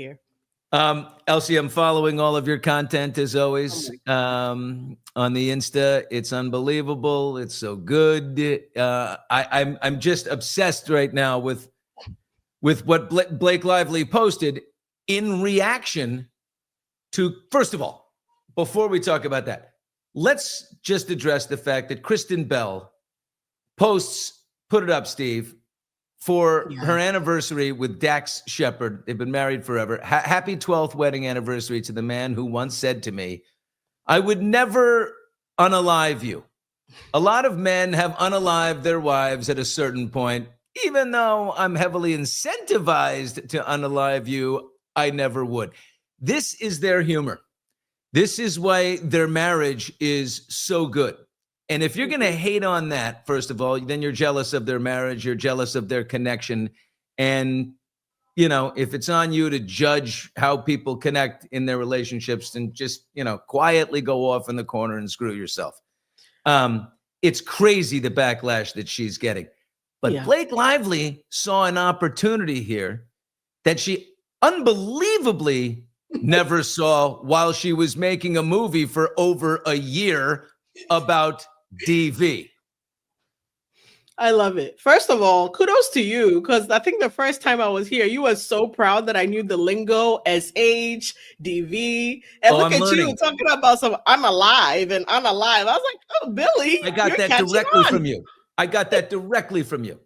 here. Elsie, I'm following all of your content as always on the Insta. It's unbelievable. It's so good. I'm just obsessed right now with what Blake Lively posted in reaction to. First of all, before we talk about that, let's just address the fact that Kristen Bell posts, put it up, Steve, for her anniversary with Dax Shepard. They've been married forever. Happy 12th wedding anniversary to the man who once said to me, I would never unalive you. A lot of men have unalived their wives at a certain point. Even though I'm heavily incentivized to unalive you, I never would. This is their humor. This is why their marriage is so good. And if you're going to hate on that, first of all, then you're jealous of their marriage. You're jealous of their connection. And, you know, if it's on you to judge how people connect in their relationships, then just, you know, quietly go off in the corner and screw yourself. It's crazy the backlash that she's getting. But Blake Lively saw an opportunity here that she unbelievably never saw while she was making a movie for over a year about DV. I love it. First of all, kudos to you, because I think the first time I was here, you were so proud that I knew the lingo, SH, DV, and look at you talking about some unalive and unalive. I was like, oh, Billy, I got that directly from you. I got that directly from you.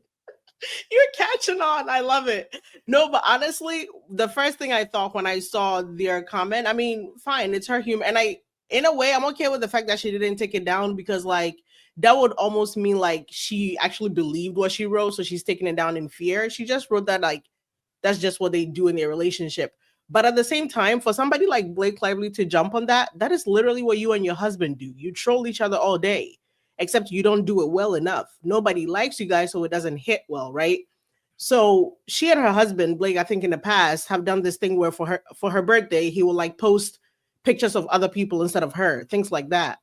You're catching on. I love it. No, but honestly, the first thing I thought when I saw their comment, I mean, fine, it's her humor. And in a way, I'm okay with the fact that she didn't take it down, because like that would almost mean like she actually believed what she wrote. So she's taking it down in fear. She just wrote that like, that's just what they do in their relationship. But at the same time, for somebody like Blake Lively to jump on that, that is literally what you and your husband do. You troll each other all day, except you don't do it well enough. Nobody likes you guys, so it doesn't hit well, right? So she and her husband, Blake, I think in the past have done this thing where for her birthday, he will like post pictures of other people instead of her, things like that.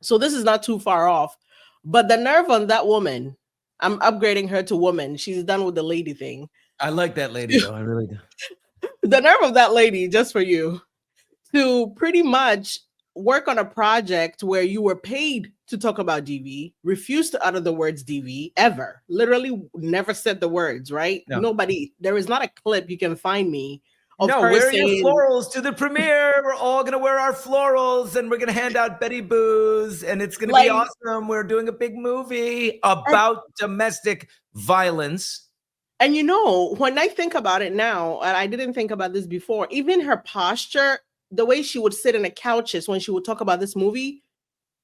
So this is not too far off. But the nerve on that woman, I'm upgrading her to woman. She's done with the lady thing. I like that lady, though. I really do. The nerve of that lady, just for you, to pretty much work on a project where you were paid to talk about DV, refused to utter the words DV ever, literally never said the words, right? No. Nobody, there is not a clip you can find me. No, wear your florals to the premiere. We're all going to wear our florals and we're going to hand out Betty Boos and it's going to be awesome. We're doing a big movie about domestic violence. And you know, when I think about it now, and I didn't think about this before, even her posture, the way she would sit in the couches when she would talk about this movie,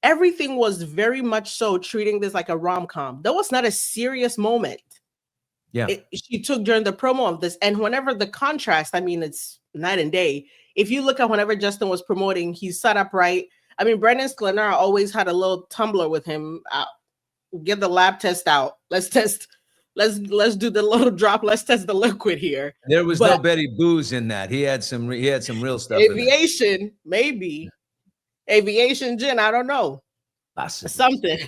everything was very much so treating this like a rom-com. That was not a serious moment. Yeah, she took during the promo of this. And whenever the contrast, I mean, it's night and day. If you look at whenever Justin was promoting, he sat upright. I mean, Brendan Sklenar always had a little tumbler with him. Get the lab test out. Let's test. Let's do the little drop. Let's test the liquid here. There was no Betty Boos in that. He had some real stuff. Aviation, maybe. Aviation gin, I don't know. Something.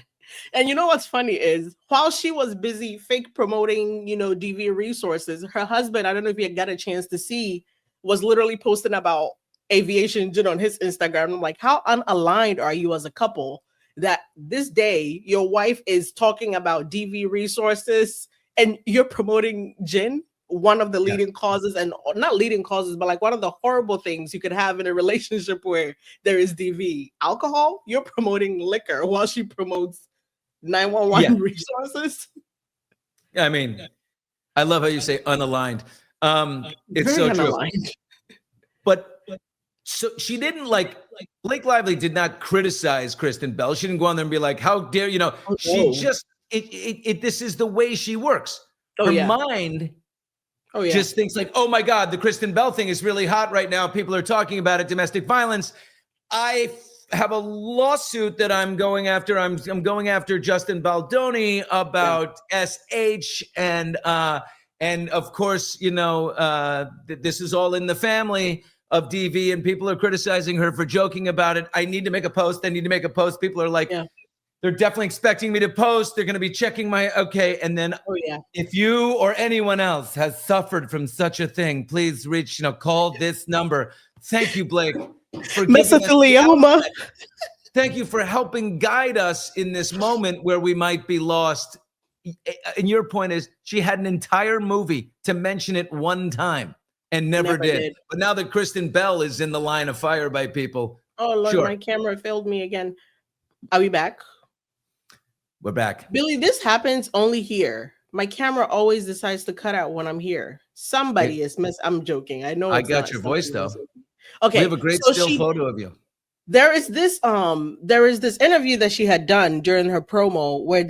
And you know what's funny is while she was busy fake promoting, you know, DV resources, her husband, I don't know if you got a chance to see, was literally posting about aviation gin on his Instagram. I'm like, how unaligned are you as a couple that this day your wife is talking about DV resources and you're promoting gin? One of the leading causes, and not leading causes, but like one of the horrible things you could have in a relationship where there is DV. Alcohol, you're promoting liquor while she promotes 911 resources. I mean, I love how you say unaligned. It's so unaligned. True. But so she didn't like Blake Lively did not criticize Kristen Bell. she didn't go on there and be like, how dare you know, she just this is the way she works. Her mind just thinks like, oh my God, the Kristen Bell thing is really hot right now. People are talking about it, domestic violence. I have a lawsuit that I'm going after. I'm going after Justin Baldoni about SH and of course, you know, this is all in the family of DV and people are criticizing her for joking about it. I need to make a post. People are like, They're definitely expecting me to post. They're going to be checking my, okay. And then if you or anyone else has suffered from such a thing, please reach, call this number. Thank you, Blake, for giving us the outlet. Thank you for helping guide us in this moment where we might be lost. And your point is she had an entire movie to mention it one time and never did. But now that Kristen Bell is in the line of fire by people. Oh, look, my camera failed me again. Are we back? We're back. Billy, this happens only here. My camera always decides to cut out when I'm here. Somebody is I'm joking. I know. I got your voice though. Okay. We have a great still photo of you. There is this interview that she had done during her promo where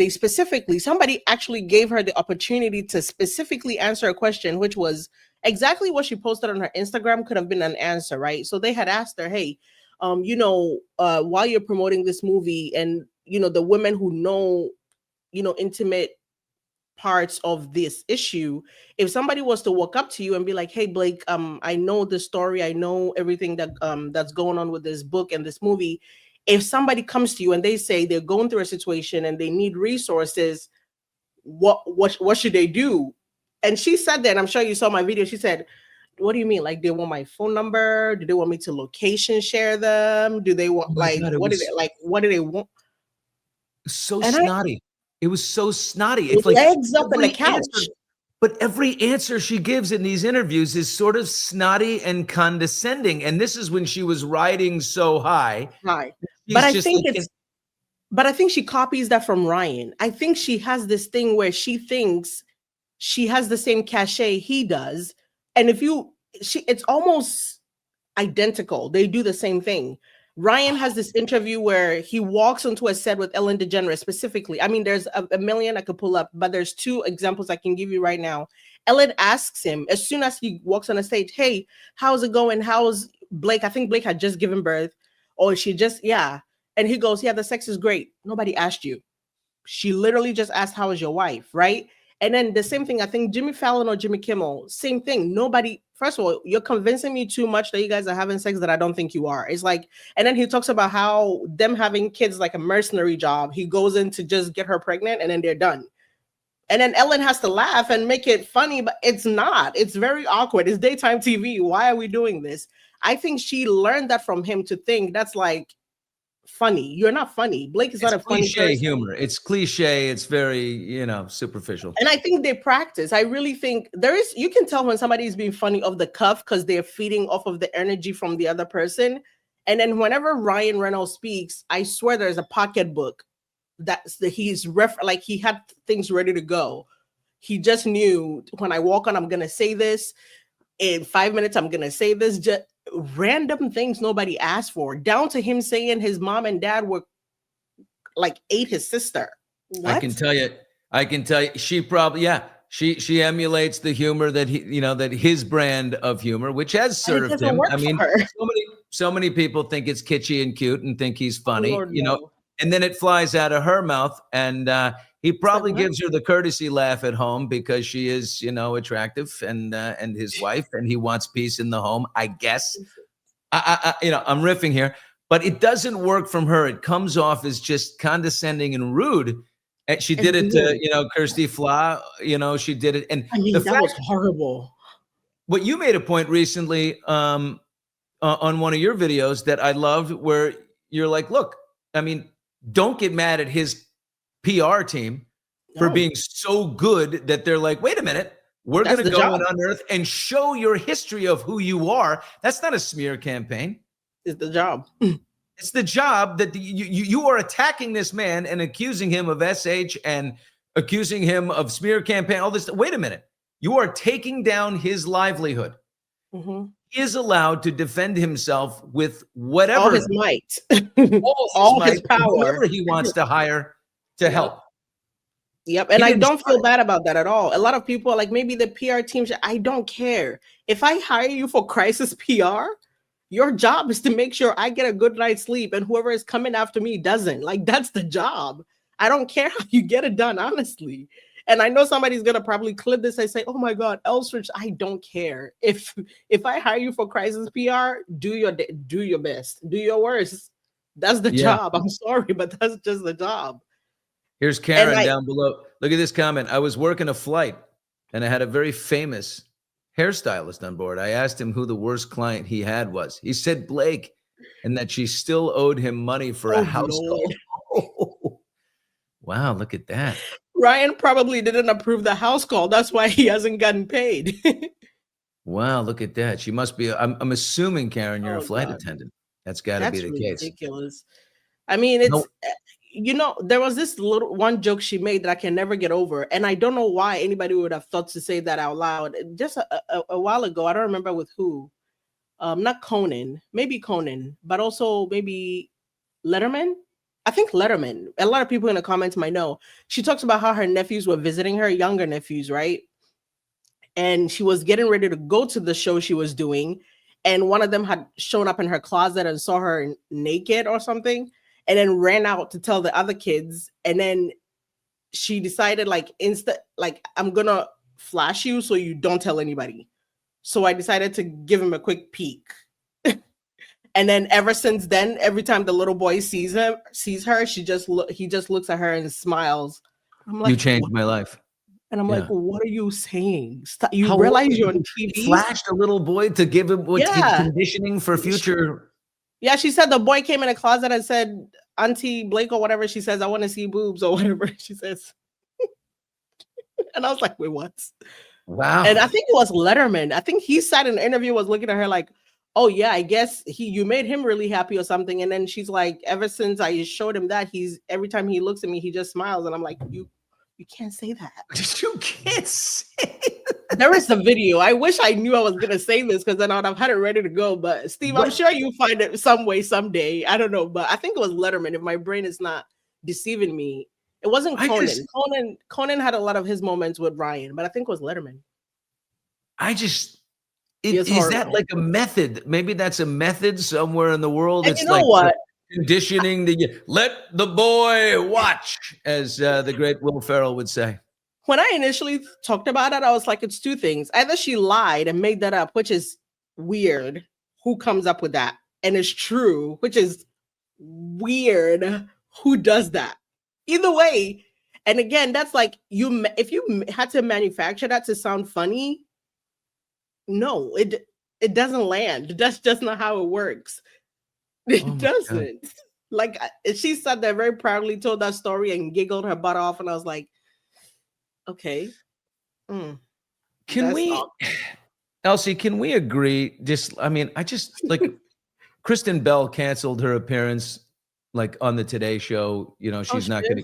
somebody actually gave her the opportunity to specifically answer a question, which was exactly what she posted on her Instagram could have been an answer, right? So they had asked her, hey, while you're promoting this movie and the women who know, intimate parts of this issue, if somebody was to walk up to you and be like, hey, Blake, I know the story, I know everything that that's going on with this book and this movie. If somebody comes to you and they say they're going through a situation and they need resources, what should they do? And she said that, and I'm sure you saw my video, she said, what do you mean? Like, they want my phone number? Do they want me to location share them? Do they want what do they want? So snotty. It was so snotty. It's like legs up in the couch. But every answer she gives in these interviews is sort of snotty and condescending. And this is when she was riding so high. Right. But I think she copies that from Ryan. I think she has this thing where she thinks she has the same cachet he does. And it's almost identical. They do the same thing. Ryan has this interview where he walks onto a set with Ellen DeGeneres specifically. I mean, there's a million I could pull up, but there's two examples I can give you right now. Ellen asks him as soon as he walks on a stage, hey, how's it going? How's Blake? I think Blake had just given birth, or she just, And he goes, yeah, the sex is great. Nobody asked you. She literally just asked, how is your wife, right? And then the same thing, I think Jimmy Fallon or Jimmy Kimmel, same thing. Nobody, first of all, you're convincing me too much that you guys are having sex that I don't think you are. It's like, and then he talks about how them having kids like a mercenary job. He goes in to just get her pregnant and then they're done. And then Ellen has to laugh and make it funny, but it's not. It's very awkward. It's daytime TV. Why are we doing this? I think she learned that from him to think that's like, funny. You're not funny. Blake is not a funny cliche humor. It's cliche. It's very, superficial. And I think they practice. I really think you can tell when somebody is being funny off the cuff because they're feeding off of the energy from the other person. And then whenever Ryan Reynolds speaks, I swear there's a pocketbook he had things ready to go. He just knew when I walk on, I'm going to say this. In 5 minutes, I'm going to say this. Just random things nobody asked for, down to him saying his mom and dad were ate his sister. What? I can tell you, she probably, she emulates the humor that that his brand of humor, which has served him. I mean, so many people think it's kitschy and cute and think he's funny, and then it flies out of her mouth. And he probably gives her the courtesy laugh at home because she is, attractive and his wife, and he wants peace in the home, I guess. I'm riffing here, but it doesn't work from her. It comes off as just condescending and rude. And she did it to, Kirsty Fla, she did it. And that was horrible. What you made a point recently on one of your videos that I loved, where you're like, look, I mean, don't get mad at his PR team for being so good that they're like, wait a minute, we're going to go and unearth and show your history of who you are. That's not a smear campaign. It's the job. It's the job that you are attacking this man and accusing him of SH and accusing him of smear campaign, all this. Wait a minute. You are taking down his livelihood. Mm-hmm. He is allowed to defend himself with whatever. All his might. all his power. Whoever he wants to hire to help. Yep. And I don't feel bad about that at all. A lot of people, like maybe the PR team, I don't care. If I hire you for crisis PR, your job is to make sure I get a good night's sleep and whoever is coming after me doesn't. Like, that's the job. I don't care how you get it done, honestly. And I know somebody's going to probably clip this and say, oh my God, Elsrich, I don't care. If I hire you for crisis PR, do your best, do your worst. That's the Yeah. job. I'm sorry, but that's just the job. Here's Karen down below. Look at this comment. I was working a flight and I had a very famous hairstylist on board. I asked him who the worst client he had was. He said Blake, and that she still owed him money for a house call. Wow, look at that. Ryan probably didn't approve the house call. That's why he hasn't gotten paid. Wow, look at that. She must be, I'm assuming, Karen, you're a flight attendant. That's got to be the case. That's ridiculous. I mean, it's, there was this little one joke she made that I can never get over. And I don't know why anybody would have thought to say that out loud. Just a while ago, I don't remember with who. Not Conan, maybe Conan, but also maybe Letterman. I think Letterman. A lot of people in the comments might know. She talks about how her nephews were visiting her, younger nephews, right? And she was getting ready to go to the show she was doing. And one of them had shown up in her closet and saw her naked or something, and then ran out to tell the other kids. And then she decided, like, I'm going to flash you so you don't tell anybody. So I decided to give him a quick peek. And then ever since then, every time the little boy sees her, he just looks at her and smiles. I'm like, you changed my life. And I'm like, what are you saying? Stop. You realize you're on TV? Flashed a little boy to give him conditioning for future. Yeah, she said the boy came in a closet and said, Auntie Blake or whatever, she says, I want to see boobs or whatever she says. And I was like, wait, what? Wow. And I think it was Letterman. I think he sat in the interview, was looking at her like, oh yeah, I guess you made him really happy or something. And then she's like, ever since I showed him that, every time he looks at me, he just smiles. And I'm like, you can't say that. You can't say that. There is the video. I wish I knew I was going to say this, because then I would have had it ready to go. But Steve, I'm sure you'll find it some way, someday. I don't know. But I think it was Letterman, if my brain is not deceiving me. It wasn't Conan. Conan had a lot of his moments with Ryan, but I think it was Letterman. Is that like a method? Maybe that's a method somewhere in the world. And it's you know what? Conditioning let the boy watch, as the great Will Ferrell would say. When I initially talked about it, I was like, it's two things. Either she lied and made that up, which is weird. Who comes up with that? And it's true, which is weird. Who does that? Either way. And again, that's like, if you had to manufacture that to sound funny, no, it doesn't land. That's just not how it works. It doesn't. God. Like, she sat there very proudly, told that story and giggled her butt off. And I was like, okay. Can we, Elsie, can we agree? Kristen Bell canceled her appearance, like, on the Today Show. You know, she's not going to.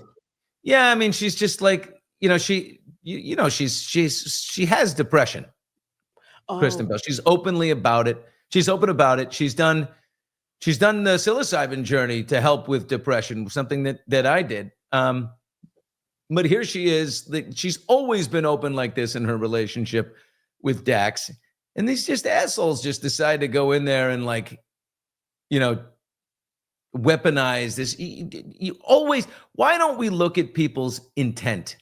Yeah, I mean, she's just like, she has depression. Kristen Bell. She's openly about it. She's open about it. She's done the psilocybin journey to help with depression, something that I did. But here she is. She's always been open like this in her relationship with Dax. And these just assholes just decide to go in there and, like, weaponize this. You always, why don't we look at people's intent?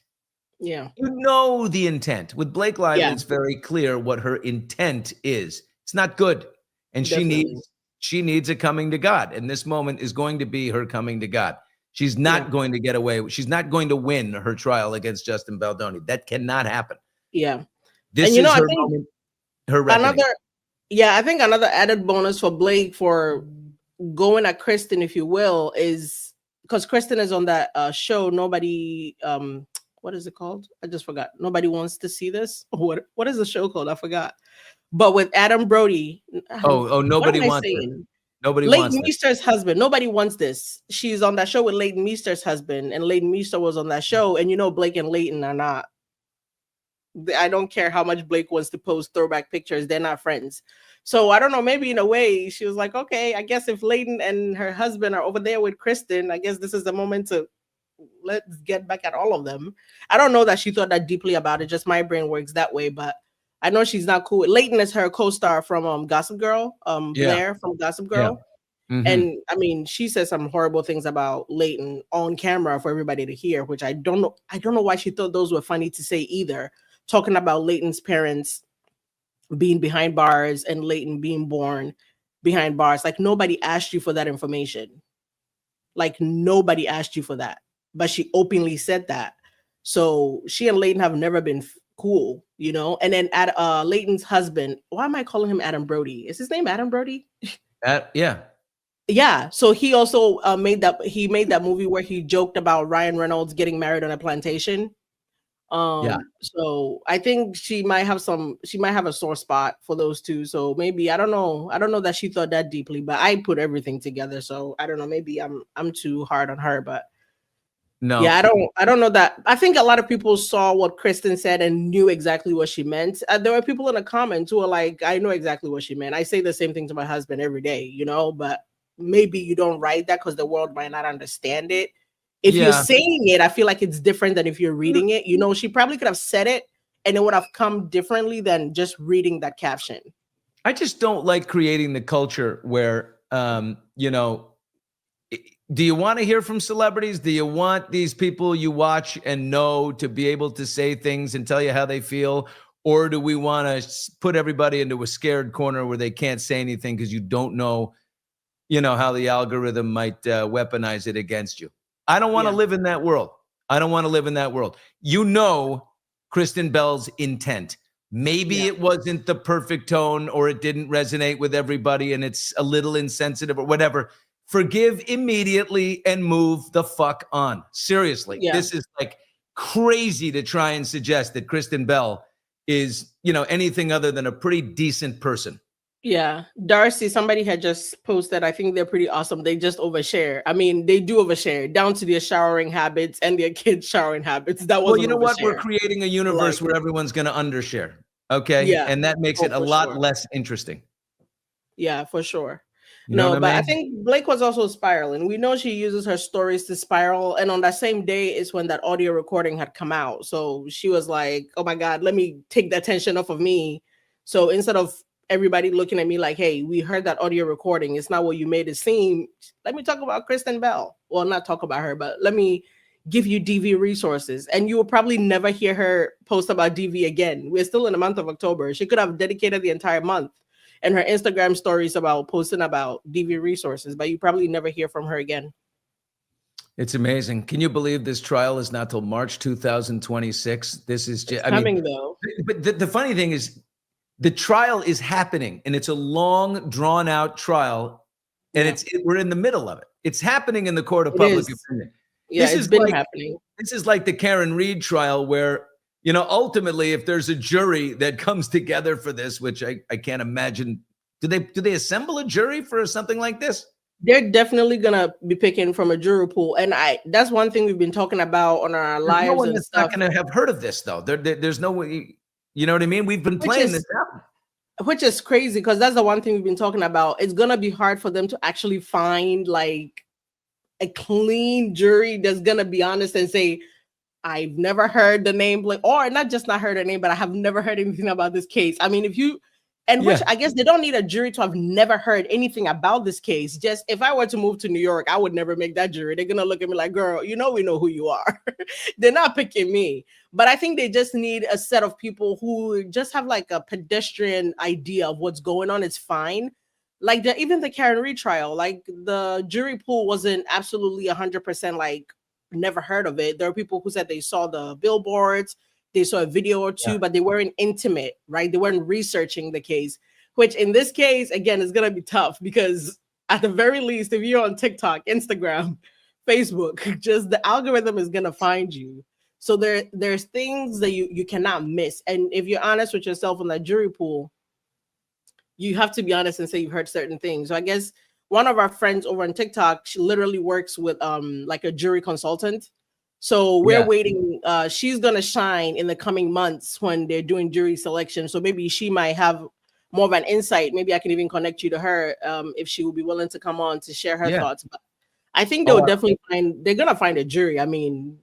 Yeah. The intent. With Blake Lively, it's very clear what her intent is. It's not good. And she needs a coming to God. And this moment is going to be her coming to God. She's not going to get away. She's not going to win her trial against Justin Baldoni. That cannot happen. Yeah. This is her moment, her reckoning. I think another added bonus for Blake for going at Kristen, if you will, is because Kristen is on that show. Nobody, what is it called? I just forgot. Nobody Wants to See This. What is the show called? I forgot. But with Adam Brody. Nobody wants it. Nobody Leighton wants Meester's husband. Nobody wants this. She's on that show with Leighton Meester's husband, and Leighton Meester was on that show. And Blake and Leighton are not. I don't care how much Blake wants to post throwback pictures. They're not friends. So I don't know. Maybe in a way, she was like, okay, I guess if Leighton and her husband are over there with Kristen, I guess this is the moment to let's get back at all of them. I don't know that she thought that deeply about it. Just my brain works that way, but I know she's not cool. Leighton is her co-star from Gossip Girl, Blair from Gossip Girl. Yeah. Mm-hmm. And I mean, she says some horrible things about Leighton on camera for everybody to hear, which I don't know why she thought those were funny to say either. Talking about Leighton's parents being behind bars and Leighton being born behind bars. Like, nobody asked you for that information. Like nobody asked you for that, but she openly said that. So she and Leighton have never been cool, you know. And then at Leighton's husband, why am I calling him Adam Brody? Is his name Adam Brody? Yeah. Yeah. So he also made that movie where he joked about Ryan Reynolds getting married on a plantation. Yeah. So I think she might have a sore spot for those two. So maybe I don't know that she thought that deeply, but I put everything together. So I don't know, maybe I'm too hard on her, but No. yeah, I don't know that. I think a lot of people saw what Kristen said and knew exactly what she meant. There were people in the comments who are like, I know exactly what she meant. I say the same thing to my husband every day, you know, but maybe you don't write that because the world might not understand it. If you're saying it, I feel like it's different than if you're reading it. You know, she probably could have said it and it would have come differently than just reading that caption. I just don't like creating the culture where, you know, do you want to hear from celebrities? Do you want these people you watch and know to be able to say things and tell you how they feel? Or do we want to put everybody into a scared corner where they can't say anything because you don't know, you know, how the algorithm might weaponize it against you? I don't want to live in that world. I don't want to live in that world. You know, Kristen Bell's intent. Maybe it wasn't the perfect tone or it didn't resonate with everybody and it's a little insensitive or whatever. Forgive immediately and move the fuck on. Seriously. This is like crazy to try and suggest that Kristen Bell is, you know, anything other than a pretty decent person. Yeah. Darcy, somebody had just posted, I think they're pretty awesome. They just overshare. I mean, they do overshare down to their showering habits and their kids' showering habits. That was, well, you know what? We're creating a universe where everyone's going to undershare. Okay. Yeah. And that makes it a lot less interesting. Yeah, for sure. You know what I mean? I think Blake was also spiraling. We know she uses her stories to spiral. And on that same day is when that audio recording had come out. So she was like, oh my God, let me take the attention off of me. So instead of everybody looking at me like, hey, we heard that audio recording, it's not what you made it seem. Let me talk about Kristen Bell. Well, not talk about her, but let me give you DV resources. And you will probably never hear her post about DV again. We're still in the month of October. She could have dedicated the entire month and her Instagram stories about posting about DV resources, but you probably never hear from her again. It's amazing. Can you believe this trial is not till March 2026? This is just coming though. But the funny thing is the trial is happening and it's a long drawn out trial and we're in the middle of it. It's happening in the court of public opinion. Yeah, it's been happening. This is like the Karen Reed trial where, you know, ultimately, if there's a jury that comes together for this, which I can't imagine, do they assemble a jury for something like this? They're definitely gonna be picking from a jury pool, and that's one thing we've been talking about on our lives. No one that's not going to have heard of this, though. There's no way. You know what I mean? We've been playing this out, which is crazy because that's the one thing we've been talking about. It's gonna be hard for them to actually find like a clean jury that's gonna be honest and say, I've never heard the name Blake, or not heard her name, but I have never heard anything about this case. I mean, which I guess they don't need a jury to have never heard anything about this case. Just if I were to move to New York, I would never make that jury. They're going to look at me like, girl, you know, we know who you are. They're not picking me. But I think they just need a set of people who just have like a pedestrian idea of what's going on. It's fine. Like even the Karen Reed trial, like the jury pool wasn't absolutely 100% like, never heard of it. There are people who said they saw the billboards, they saw a video or two, but they weren't intimate, right? They weren't researching the case, which in this case, again, is going to be tough because at the very least, if you're on TikTok, Instagram, Facebook, just the algorithm is going to find you. So there's things that you cannot miss. And if you're honest with yourself on that jury pool, you have to be honest and say you've heard certain things. So I guess one of our friends over on TikTok, she literally works with like a jury consultant. So we're waiting. She's going to shine in the coming months when they're doing jury selection. So maybe she might have more of an insight. Maybe I can even connect you to her if she will be willing to come on to share her thoughts. But I think they'll definitely they're going to find a jury. I mean,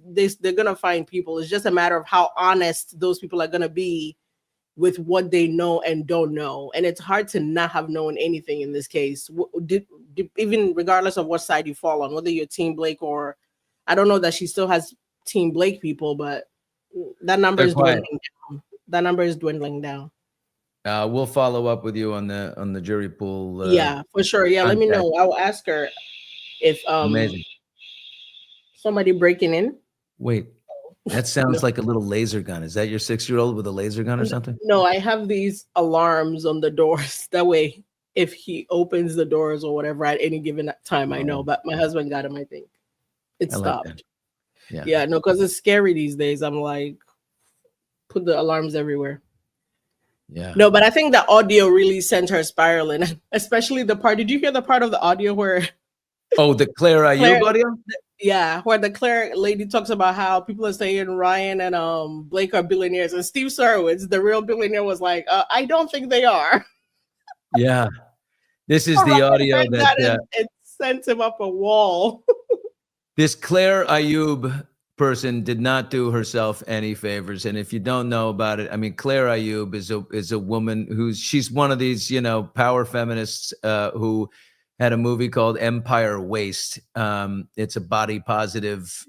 they're going to find people. It's just a matter of how honest those people are going to be with what they know and don't know. And it's hard to not have known anything in this case, even regardless of what side you fall on, whether you're Team Blake or I don't know that she still has Team Blake people, but that number is dwindling down. That number is dwindling down. We'll follow up with you on the jury pool. Yeah, for sure. Yeah, let me know. I will ask her. if Amazing. somebody breaking in. Wait, that sounds like a little laser gun. Is that your 6-year-old with a laser gun or something? No, I have these alarms on the doors. That way, if he opens the doors or whatever at any given time, I know. But my husband got him, I think. It stopped. Like that. Yeah, no, because it's scary these days. I'm like, put the alarms everywhere. Yeah. No, but I think the audio really sent her spiraling, especially the part. Did you hear the part of the audio where? Oh, the Claire Ayoub audio? Yeah, where the Claire lady talks about how people are saying Ryan and Blake are billionaires, and Steve Sarowitz, the real billionaire, was like, I don't think they are. Yeah. This is the audio that it sent him up a wall. This Claire Ayoub person did not do herself any favors. And if you don't know about it, I mean, Claire Ayoub is a woman she's one of these, power feminists who had a movie called Empire Waste. It's a body positive,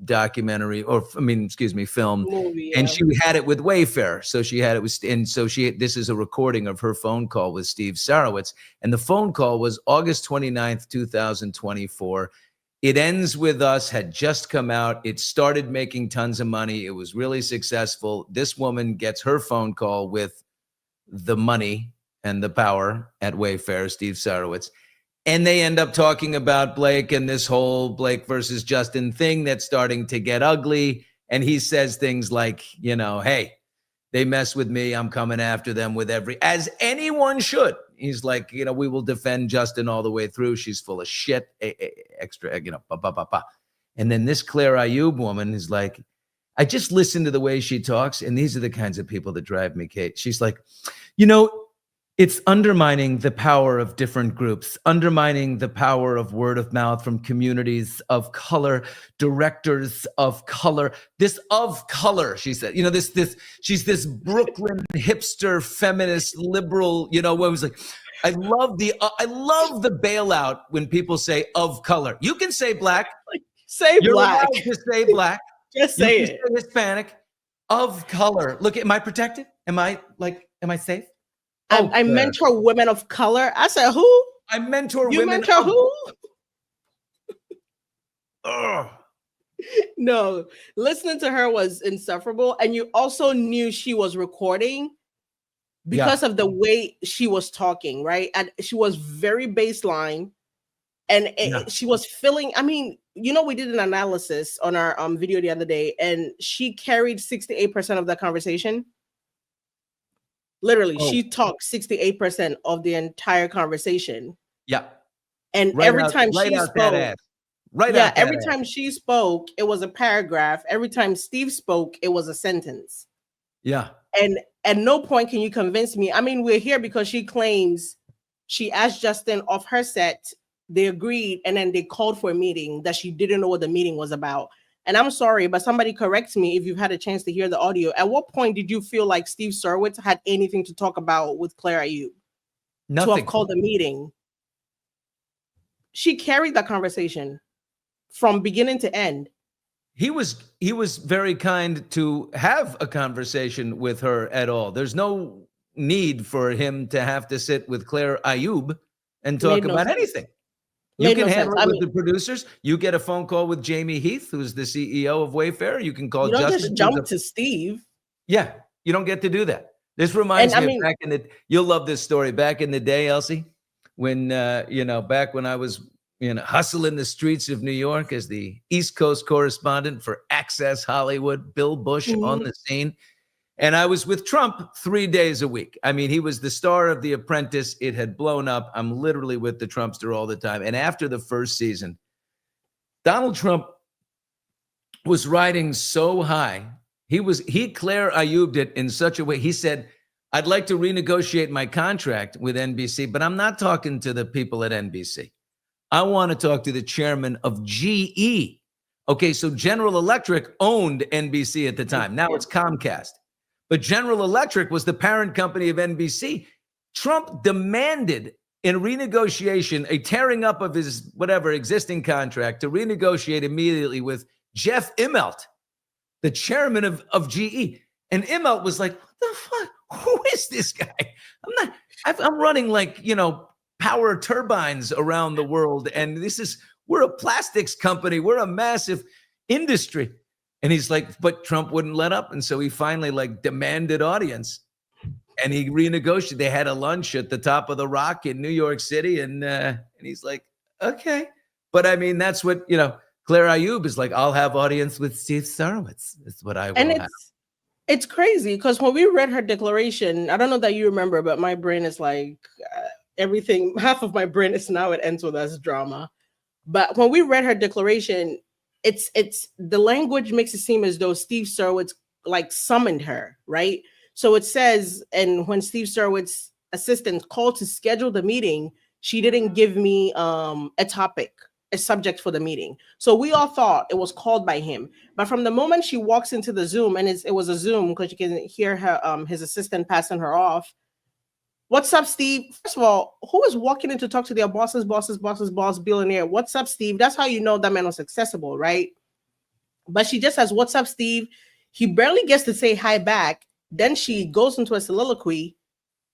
documentary film. Movie, yeah. And she had it with Wayfair. So she had it with, and so this is a recording of her phone call with Steve Sarowitz. And the phone call was August 29th, 2024. It Ends With Us had just come out. It started making tons of money. It was really successful. This woman gets her phone call with the money and the power at Wayfair, Steve Sarowitz. And they end up talking about Blake and this whole Blake versus Justin thing that's starting to get ugly. And he says things like, hey, they mess with me, I'm coming after them with as anyone should. He's like, we will defend Justin all the way through. She's full of shit, extra, And then this Claire Ayoub woman is like, I just listen to the way she talks. And these are the kinds of people that drive me, Kate. She's like, it's undermining the power of different groups, undermining the power of word of mouth from communities of color, directors of color. This of color, she said. She's this Brooklyn hipster, feminist, liberal. What was like. I love the bailout when people say of color. You can say black. You're black. Allowed to say black. Just say it. Say Hispanic. Of color. Look, am I protected? Am I safe? I mentor women of color. I said, who? I mentor you women. Mentor who? No, listening to her was insufferable. And you also knew she was recording because of the way she was talking, right? And she was very baseline. And she was filling, we did an analysis on our video the other day, and she carried 68% of the conversation. Literally, she talked 68% of the entire conversation. Yeah. And every time she spoke, it was a paragraph. Every time Steve spoke, it was a sentence. Yeah. And at no point can you convince me. We're here because she claims she asked Justin off her set. They agreed, and then they called for a meeting that she didn't know what the meeting was about. And I'm sorry, but somebody corrects me if you've had a chance to hear the audio. At what point did you feel like Steve Sarowitz had anything to talk about with Claire Ayoub? Nothing. To have called a meeting. She carried that conversation from beginning to end. He was very kind to have a conversation with her at all. There's no need for him to have to sit with Claire Ayoub and talk about anything. You can handle it with the producers. You get a phone call with Jamie Heath, who's the CEO of Wayfair. You can call Justin. You don't just jump to Steve. Yeah, you don't get to do that. This reminds me of back in the. You'll love this story. Back in the day, Elsie, when back when I was hustling the streets of New York as the East Coast correspondent for Access Hollywood, Bill Bush on the scene. And I was with Trump 3 days a week. He was the star of The Apprentice. It had blown up. I'm literally with the Trumpster all the time. And after the first season, Donald Trump was riding so high. He Claire Ayoub'd it in such a way. He said, I'd like to renegotiate my contract with NBC, but I'm not talking to the people at NBC. I want to talk to the chairman of GE. Okay, so General Electric owned NBC at the time. Now it's Comcast. But General Electric was the parent company of NBC. Trump demanded in renegotiation a tearing up of his existing contract to renegotiate immediately with Jeff Immelt, the chairman of GE. And Immelt was like, what the fuck? Who is this guy? I'm running power turbines around the world. And we're a plastics company. We're a massive industry. And he's like, but Trump wouldn't let up. And so he finally like demanded audience. And he renegotiated. They had a lunch at the top of the Rock in New York City. And he's like, okay. But I mean, that's what, Claire Ayoub is like, I'll have audience with Steve Sarowitz. That's what I will have. It's crazy because when we read her declaration, I don't know that you remember, but my brain is like everything. Half of my brain is now it ends with us drama. But when we read her declaration, it's the language makes it seem as though Steve Sarowitz like summoned her, right? So it says, and when Steve Sarowitz's assistant called to schedule the meeting, she didn't give me a topic, a subject for the meeting. So we all thought it was called by him. But from the moment she walks into the Zoom, and it was a Zoom because you can hear her, his assistant passing her off. What's up, Steve? First of all, who is walking in to talk to their boss, billionaire? What's up, Steve? That's how you know that man was accessible, right? But she just says, what's up, Steve? He barely gets to say hi back. Then she goes into a soliloquy.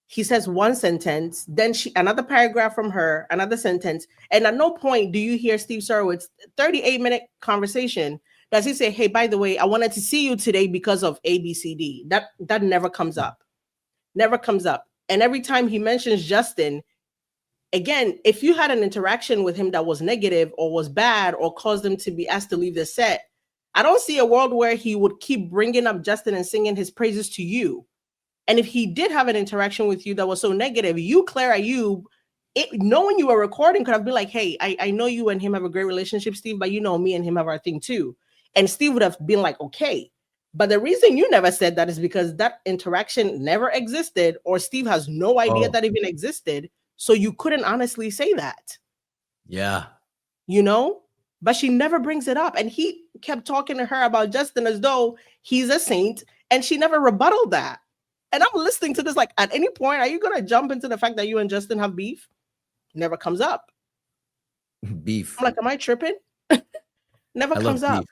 He says one sentence, then another paragraph from her, another sentence. And at no point do you hear Steve Sarowitz, 38-minute conversation, does he say, hey, by the way, I wanted to see you today because of ABCD. That never comes up. Never comes up. And every time he mentions Justin, again, if you had an interaction with him that was negative or was bad or caused him to be asked to leave the set, I don't see a world where he would keep bringing up Justin and singing his praises to you. And if he did have an interaction with you that was so negative, you, Claire Ayoub, knowing you were recording, could have been like, hey, I know you and him have a great relationship, Steve, but me and him have our thing too. And Steve would have been like, okay. But the reason you never said that is because that interaction never existed, or Steve has no idea that even existed. So you couldn't honestly say that. Yeah. But she never brings it up. And he kept talking to her about Justin as though he's a saint, and she never rebutted that. And I'm listening to this like, at any point, are you going to jump into the fact that you and Justin have beef? Never comes up. Beef. I'm like, am I tripping? Never comes up.